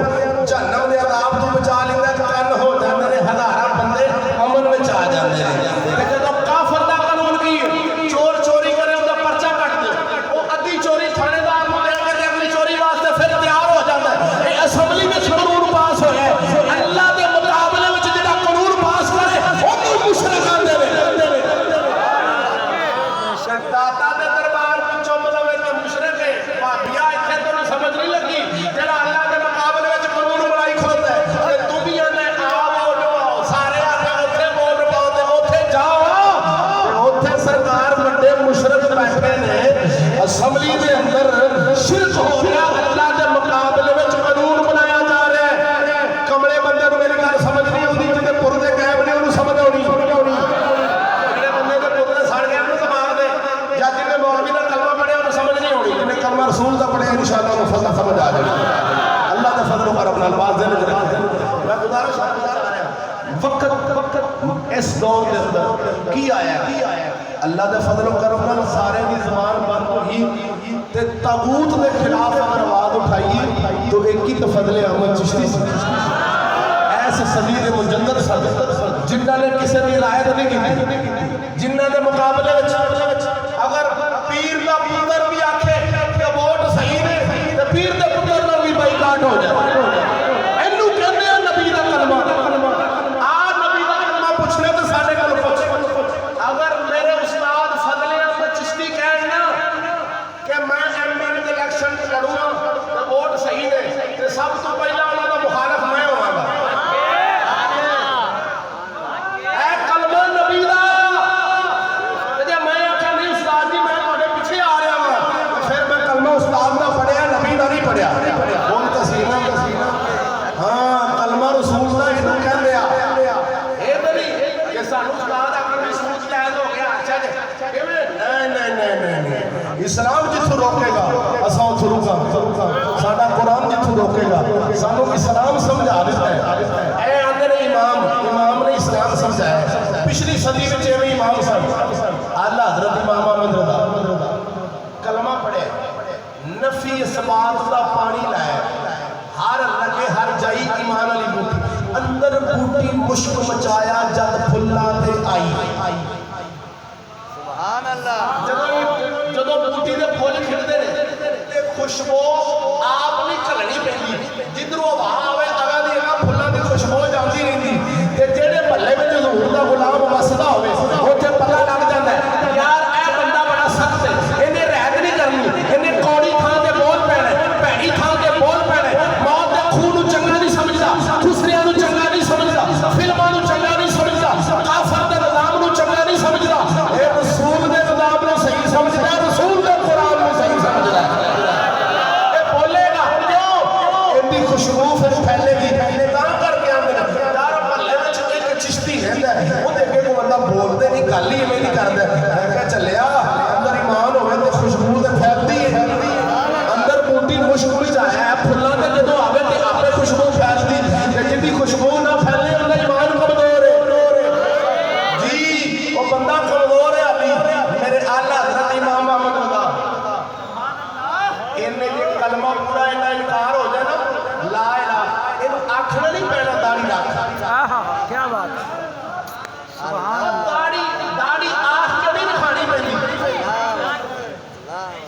جہنم دے عذاب تو بچا لیندا ہے کن ہو جاندے نے ہزاراں بندے امن وچ آ جاندے نے تے جدو کافر دا قانون کی چور چوری کرے اوندا پرچہ کٹ دے او ادھی چوری تھانے دار نو دے کے اگلی چوری واسطے پھر تیار ہو جاندا ہے اے اسمبلی وچ قانون پاس ہویا ہے اللہ دے مقابلے وچ جڑا قانون پاس کرے اونوں مشرک آندے نے داتا دے دربار وچ چم لوے تے مشرک ہے بھابیا ایتھے تو سمجھ نہیں لگی جڑا اللہ دے مقابلے وچ قانون بنائی کھڑتا ہے تے دنیا نے آو جو سارے آکے اوتھے ووٹ پاؤ تے اوتھے جاؤ اوتھے سرکار بڑے مشرک بیٹھے نے اسمبلی دے اندر شرک ہو گیا اللہ دے مقابلے وچ قانون بنایا جا رہا ہے کملے بندے نو میری گل سمجھ نہیں آندی جے پردے غائب نے اونوں سمجھ آونی جڑے بندے دے پردے سڑ گئے اونوں زبان دے یا جنے مولوی دا کلمہ پڑھے اونوں سمجھ نہیں آونی جنے کلمہ رسول دا پڑھے انشاءاللہ اونوں فضل سمجھ آ جائے اللہ دے فضل و کرم نال باز دے میں گزارش وقت اس دور دے اندر کی آیا ہے اللہ دے فضل و کرم نال سارے دی زبان بند ہوئی تے طاغوت دے خلاف اگر آواز اٹھائیے تو ایک ہی فضل احمد چشتی سے ایسے صدی دے مجدد صدر جنہاں نے کسی دی رائے نہیں کی جنہاں دے مقابلے اگر پیر دا پتر بھی آکھے کہ ووٹ صحیح نے تے پیر دے پتر نال بھی بائیکاٹ ہو جائے اینو کہندے ہیں نبی دا کلمہ نبی دا کلمہ پوچھنے تو سارے گل پوچھ اگر میرے استاد فضل احمد چشتی کہنا کہ میں ایم پی الیکشن لڑوں گا ووٹ صحیح ہے تے سب تو پہلا سانوں اسلام سمجھا دیتا ہے اے آندے نے امام نے اسلام سمجھایا ہے پچھلی صدی میں ایویں امام سن اعلیٰ حضرت امام احمد رضا کلمہ پڑھے نفی اثبات دا پانی لایا ہر لگے ہر جائی ایمان علی بوٹی اندر بوٹی مشک مچایا جد پھلا تے آئی سبحان اللہ جدو بوٹی دے پھول کھڑتے رہے تے خوشبو آپ نہیں کھلنی پہنی جدرو وہاں آوے اگا دی اگا پھلا دی خوشبو جاتی رہی تے جیڑے بھلے میں حضور دا غلام وسدا ہوئے اوتھے پتہ لگ جاندا ہے یار اے بندہ بڑا سخت ہے انہیں رہت نہیں کرنی انہیں کوڑی تھان تے بول پینے پیڑی تھان تے بول پینے موت دے خون نو چنگا نہیں سمجھدا خسریاں نو چنگا نہیں سمجھدا فلماں نو چنگا نہیں سمجھدا کافر دے نظام نو چنگا نہیں سمجھدا اے رسول دے نظام نو صحیح سمجھدا ہے رسول دے قرآن نو صحیح سمجھدا ہے اے بولے گا کیوں ایندی خوشبو پھر پھیلے گی تاں کر کے آندے یار بھلے وچ ایک چشتی رہندا ہے او دے اگے کوئی بندہ بولدے نہیں گل ہی ایویں نہیں کردا میں کہا چلیا اندر ایمان ہوے تے خوشبو تے پھیلدی ہے اندر بوٹی مشک وچ آیا ہے پھلاں تے جدوں آوے تے آپے خوشبو پھیلدی تے جدی خوشبو نہ پھیلے اوندا ایمان کمزور ہے جی او بندہ کمزور ہے ابھی میرے اعلیٰ حضرت امام احمد رضا انہیں جے کلمہ پورا انہا انکار ہو جائے نا لا الہ انہوں آکھنا نہیں پہنا داڑھی رکھ آہا کیا بات ہے سبحان اللہ داڑھی آکھ کے نہیں کھانی پہنی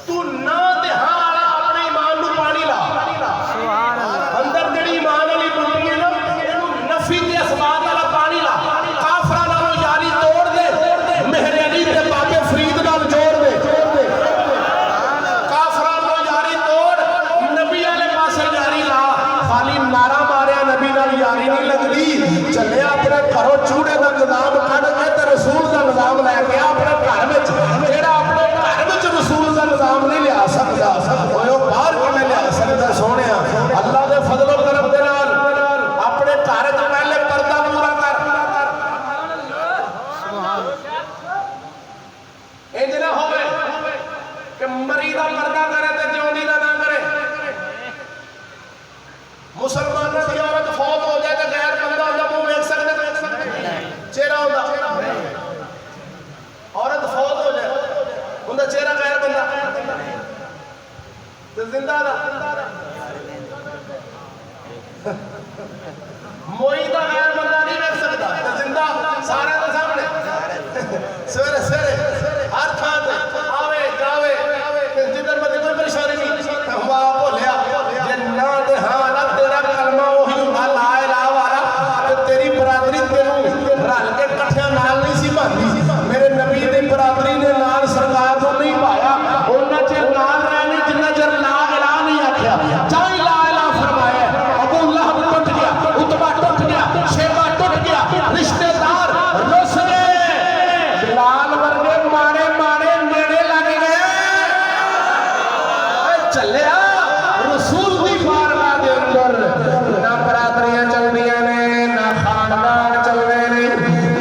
تو نہ دے ہاں آلے اپنے ایمان نو پانی لا سبحان اللہ اندر جڑی ایمان علی بوٹی ہے نا نفی کے اسباب والا پانی لا کافرہ نالو یاری توڑ دے مہر علی تے بابے فرید نال جوڑ دے کافرہ نالو یاری توڑ نبی والے پاسے یاری لا خالی نعرہ ماریا نبی نال یاری نہیں لگدی چلے اپنے گھروں چوڑے دا نظام کڈ کے تے رسول دا نظام لے کے اپنے گھر وچ جیڑا اپنے گھر وچ رسول دا نظام نہیں لیا سکدا او باہر کیویں لیا سکدا سونیا اللہ دے فضل و کرم دے نال اپنے گھر وچ پہلے پردہ پورا کر انج نہ ہوے کہ مری دا پردہ کرے تے جیوندی دا نہ کرے مسلمانوں کی عورت فوت ہو جائے تو غیر بندہ ہوتا منہ ویکھ سکتے چہرہ ہوتا عورت فوت ہو جائے انہا چہرہ غیر بندہ تو زندہ دا موئی دا غیر بندہ نہیں ویکھ سکتا تو زندہ سارے دا سامنے سویرے سویرے ہر تھان تے آوے جاوے جدھر مدد کوئی پریشانی نہیں ہم آپ بولیا جنہ دے ہاں نہ تیرا کلمہ وہی ہوندا لا الہ والا تے تیری برادری تینوں رل کے کٹھیاں نال نہیں سی باندھی میرے نبی دی برادری نے نال سرکار کو نہیں پایا انہاں چر نال رہنے جنہ چر لا الہ نہیں آکھیا چاہے لا الہ فرمایا ابو لہب ٹوٹ گیا عتبہ ٹوٹ گیا شیبہ ٹوٹ گیا رشتہ دار رس گئے بلال ورگے ماڑے ماڑے نیڑے لگ گئے چلیا رسول دی بارگاہ دے اندر نہ برادریاں چلدیاں نے نہ خاندان چلدے نے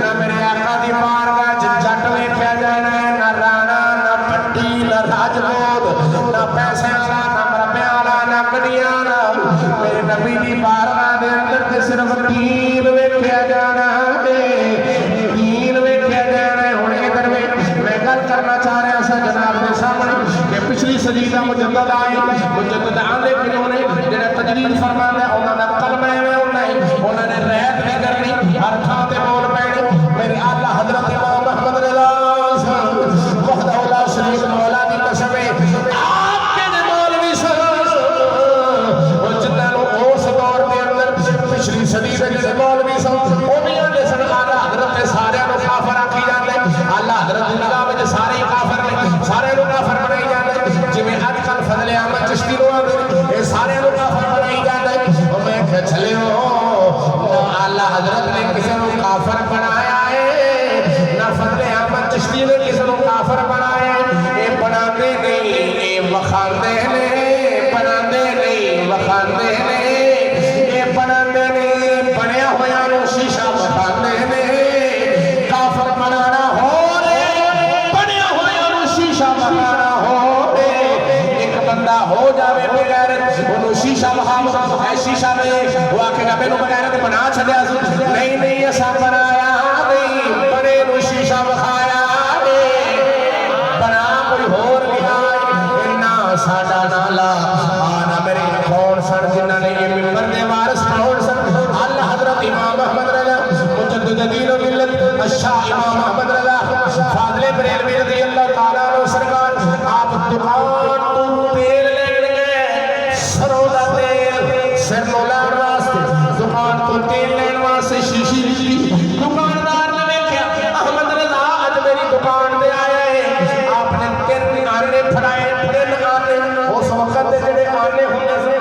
نہ میرے آقا دی بارگاہ چ جٹ ویکھیا جانا نہ رانا نہ پٹی نہ راجپوت نہ پیسے والا نہ مربے والا نہ گڈیاں والا میرے نبی دی بارگاہ دے اندر تے صرف دین ویکھیا جانا دین ویکھیا جانا ہن ادھر میں گل کرنا چاہ رہا سا جناب دے سامنے کہ پچھلی صدی دا مجدد آئے مجدد آندے کنوں نے جڑا تجدید فرماندا ہے انہاں دا کلمہ ایویں ہوندا ہے انہاں نے رہت نہیں کرنی ہر تھاں تے بول پینے میرے اعلیٰ حضرت امام احمد رضا وحدہ لا شریک مولا دی قسم ہے آپ کے نے مولوی صاحب او جنہاں نوں اس دور دے اندر پچھلی صدی دے جڑے مولوی صاحب او بھی آندے سن اعلیٰ حضرت سارے نوں کافر آکھی جاندے اعلیٰ حضرت دی نگاہ وچ سارے کافر نے سارے نوں کافر بنائی جاندے جویں اج کل فضل احمد چشتی نوں آندے اے سارے نوں کافر بنائی جاندے او میں کہ چلیو اعلیٰ حضرت نے کسے نوں کافر بنایا ہے نہ فضل احمد چشتی نے کسے نوں کافر بنایا ہے اے بناندے نہیں اے وکھاندے نے بناندے نہیں وکھاندے نے اے بناندے نہیں بنیا ہویا نوں شیشہ وکھاندے نے کافر بنانا ہو رے بنیا ہویا نوں شیشہ وکھانا ہو رے ایک بندہ ہو جاوے بغیر انہوں شیشہ وکھاو اے شیشہ رب نو بغیرت بنا چھڈیا سی نہیں نہیں اسا بنایا نہیں بنے نو شیشہ وکھایا بنا کوئی ہور گیا نا ساڈا نالا آنا میرے کون سن جنہاں نے یہ ممبر دے وارث کون سن اللہ حضرت امام احمد رضا مجدد دین و ملت الشاہ امام احمد رضا فاضل بریلوی رضی اللہ تعالیٰ عنہ سرکار آپ دکان تو تیل لین گئے سروں دا تیل سر مولان واسطے دکان تو تیل لین واسطے شیشی لی دکاندار نے دیکھا احمد رضا اج میری دکان دے آیا ہے آپ نے تین آنے پھڑائے تین آنے اس وقت جڑے آنے ہوندے سے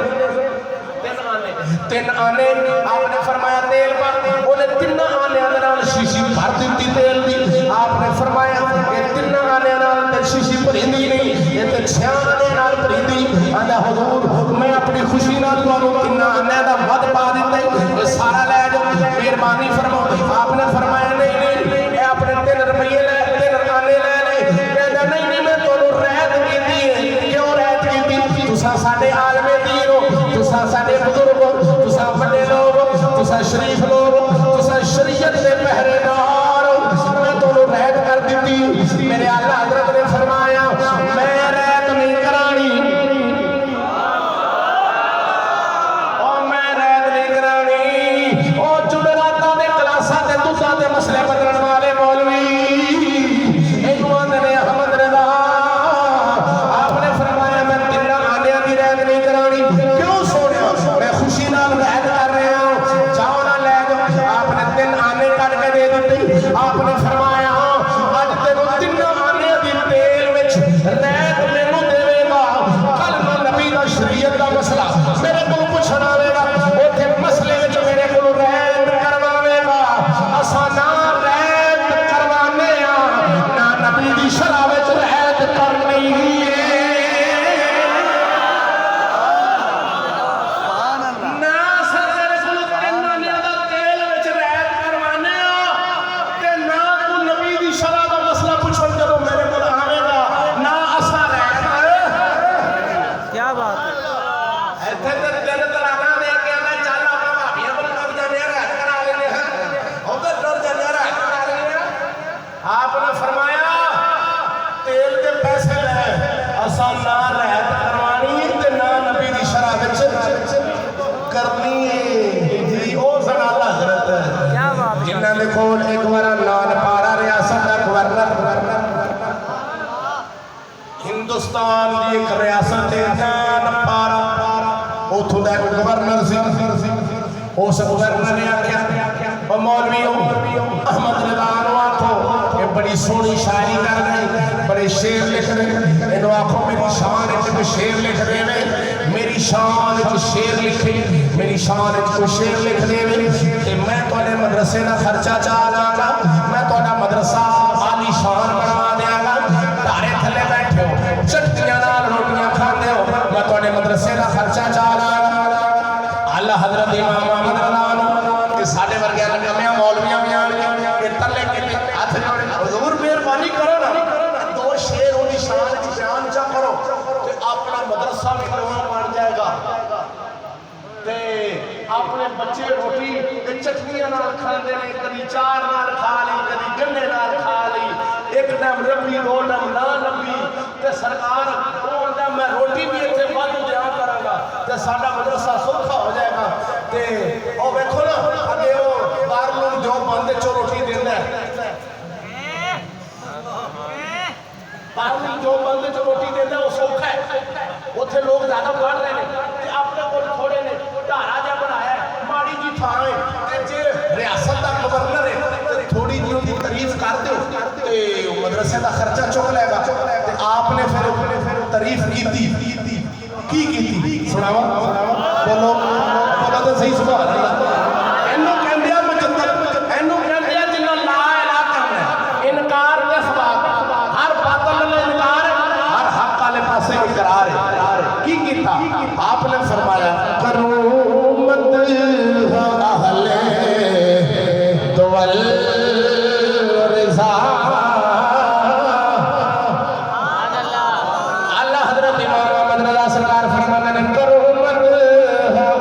تین آنے آپ نے فرمایا تیل پر انہیں تین آنے آنے شیشی بھر دیتی تیل دی آپ نے فرمایا یہ تین آنے آنے شیشی پریندی نہیں یہ تین چھیان آنے آنے پریندی آنے حضور میں اپنی خوشی نہ دوں تین آنے دا ود پا دیتے یہ سارا لے جو مہربانی فرماؤ آپ نے فرمایا نہیں نہیں اے اپنے 3 روپیے لے 3 آنے لے لے کہتا نہیں نہیں میں تو رہت کی دی کیوں رہت کی دی تسا ساڑھے عالم دین ہو تسا ساڑھے بزرگ ہو تسا بڑے لوگ ہو تسا شریف لوگ ہو تسا شریعت دے پہرے دار ہو میں تو رہت کر دیتی میرے اللہ حضرت نے فرمایا میں رہت نہیں کرانی اور میں رہت نہیں کرانی اور جمعراتہ دے کلاسہ دے دوسرا دے مسئلے بدلن والے مولوی ایکوان نے احمد رضا آپ نے فرمایا میں تین آنے کی رہت نہیں کرانی کیوں سوڑے میں خوشی نال رہت کر رہے ہوں جاؤ نہ لے جاؤ آپ نے 3 آنے کٹ کے دے دیتی آپ نے فرمایا آج تینوں 3 آنے دی تیل وچ رہت مینوں دے گا کل میں نبی دا شریعت دا مسئلہ میرے کو پوچھنا آئے گا اوتھے مسئلے وچ میرے کو رہت کرواوے گا اساں نہ رہت کروانے نہ نبی دی شرع وچ رہت کرنی آپ نے فرمایا تیل کے پیسے لے اساں نہ رہت کروانی تے نہ نبی دی شرع وچ کرنی جی او سن اللہ حضرت جنہاں دے کول ایک بار نال پارا ریاست دا گورنر ہندوستان دی ایک ریاست دے نال پارا اوتھوں دا گورنر سی اس گورنر نے آکھیا او مولویوں احمد رضا نو آکھو کہ بڑی سونی شاعری کر رہے بڑے شعر لکھ رہے انہوں آکھو میری شان کوئی شعر لکھ دے میری شان شعر لکھے میری شان کوئی شعر لکھ دے کہ میں تواڈے مدرسے دا خرچہ چالا گا میں تواڈا مدرسہ عالی شان بنا دیا گا تارے تھلے بیٹھے ہو چٹیاں نال روٹیاں کھاندے ہو میں تواڈے مدرسے دا خرچہ چالا گا اللہ حضرت امام احمد رضا کہ ساڑھے ورگے لگمیاں مولویاں بھی آنے کہ تلے کے ہاتھ جوڑے حضور مہربانی کرو نا 2 شعر ہوئی شان کی بیان چا کرو کہ اپنا مدرسہ بھی کرنا پڑ جائے گا تے اپنے بچے روٹی چٹنیاں نال کھاندے نے کبھی چار نال کھا لی کبھی گنے نال کھا لی ایک ٹائم ربی 2 ٹائم نہ لبی تے سرکار میں روٹی بھی اتنے بند دیا کرا گا تے ساڈا مدرسہ سوکھا ہو جائے گا تے او ویکھو نا اگے او دارالعلوم جو بند چو روٹی دیندا ہے دارالعلوم جو بند چو روٹی دیندا ہے او سوکھا ہے اوتھے لوگ زیادہ پڑھ رہے ہیں تے اپنے کول تھوڑے نے ڈھارا جا بنایا ہے ماڑی جی تھاں ہے تے جے ریاست دا گورنر ہے تے تھوڑی جی دی تعریف کر دیو تے مدرسے دا خرچہ چک لے گا تے آپ نے پھر تعریف کی سناوا بولو بولو تو صحیح سبحان اللہ اینو کہندے مجدد اینو کہندے جنہاں لا الہ کرنا انکار کس بات ہر باطل نے انکار ہر حق والے پاسے اقرار ہے کی کیتا آپ نے فرمایا کرو مت اہل دول رضا سرکار فرمانے کرو مت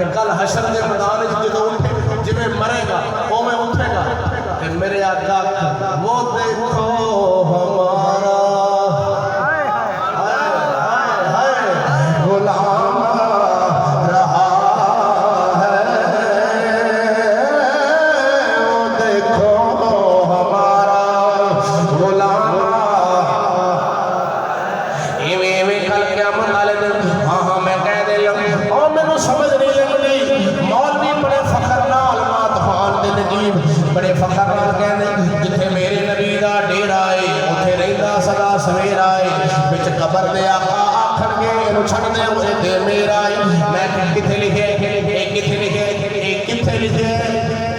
کہ کل حشر کے میدان جدو اٹھے جویں مرے گا وہ میں اٹھے گا کہ میرے آقا وہ دیکھو ہمارا غلام رہا ہے وہ دیکھو ہمارا غلام ایویں کل قیامت والے دن ہاں میں کہہ دے لگے اور میں سمجھ نہیں لگی مولوی بڑے فخر نال ماتفان دے نجیب بڑے فخر نال کہنے جتھے میرے نبی دا ڈیرا ہے اتھے رہندا سدا سویرا ہے وچ قبر دے آقا آکھن گے اینو چھڈ دے اوے تے میرا ہے میں کتھے لکھے